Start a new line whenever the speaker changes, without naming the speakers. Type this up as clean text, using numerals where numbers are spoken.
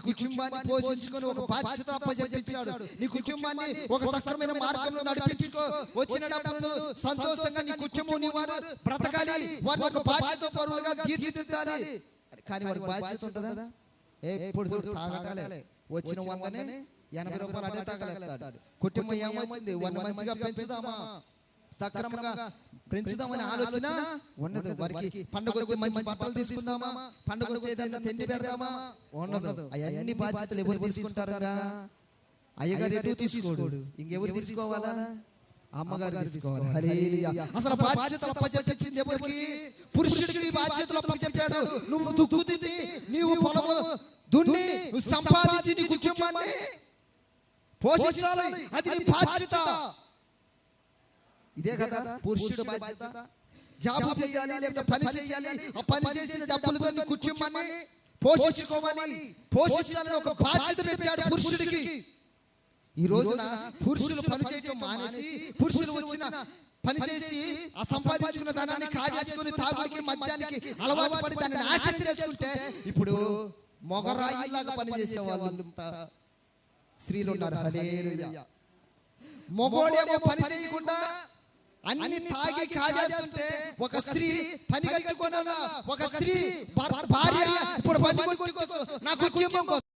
కుటుంబాన్ని పోషించుకొని ఒక బాధ్యత అప్పచెప్పించాడు. నీ కుటుంబాన్ని ఒక సక్రమైన మార్గంలో నడిపించుకో. వచ్చినప్పుడు సంతోషంగా నీ కుటుంబం నీ వారు బ్రతకాలి, వారు ఒక బాధ్యత పరులుగా తీర్చిదిద్దాలి. కానీ వారికి బాధ్యత ఉంటుందా? ఎప్పుడు తాగటాలే, వచ్చిన 100నే 80 రూపాయలు అడే తాగలేస్తాడు. కుటుంబం ఏమైంది? 100 మంచిగా పెంచుదామా, సక్రమంగా పెంచుదామని ఆలోచన ఉండదు. వారికి పండుగ మంచి బట్టలు తీసుకుందామా, పండుగ ఏదైనా తిండి పెడదామా ఉండదు. అవన్నీ బాధ్యతలు ఎవరు తీసుకుంటారుగా? అయ్యగారు ఎటు తీసుకోడు, ఇంకెవరు తీసుకోవాలా? అమ్మగారు తీసుకోవాలి. హల్లెలూయా. అసలు బాధ్యతలు అప్పచెప్పించింది ఎవరికి? పురుషుడికి బాధ్యతలు అప్పచెప్పాడు. నువ్వు దుక్కు తిని, నీవు పొలము దున్ని, నువ్వు సంపాదించి నీ కుటుంబాన్ని పోషించాలి. అది నీ బాధ్యత. ఇదే కదా పురుషుడు బాధ్యత. జాబు చేయాలి, లేకపోతే పని చేయాలి. ఆ పని చేసిన డబ్బులతో నీ కుటుంబాన్ని పోషించాలని ఒక బాధ్యత పెట్టాడు పురుషుడికి. ఈ రోజున పురుషులు పని చేయటం మానేసి, పురుషులు వచ్చిన పని చేసి ఆ సంపాదించుకున్న ధనాన్ని కాజేసుకుని తాగుడికి మద్యానికి అలవాటు పడి దాన్ని నాశనం చేసుకుంటే, ఇప్పుడు మొగరాయిలాగా పని చేసే వాళ్ళు స్త్రీలు ఉన్నారు. హల్లెలూయా. మొగోడేమో పని చేయకుండా అన్ని తాగి కాజేస్తుంటే, ఒక స్త్రీ పని కట్టుకోవాలా, ఒక స్త్రీ భార్య ఇప్పుడు పని నా కుటుంబం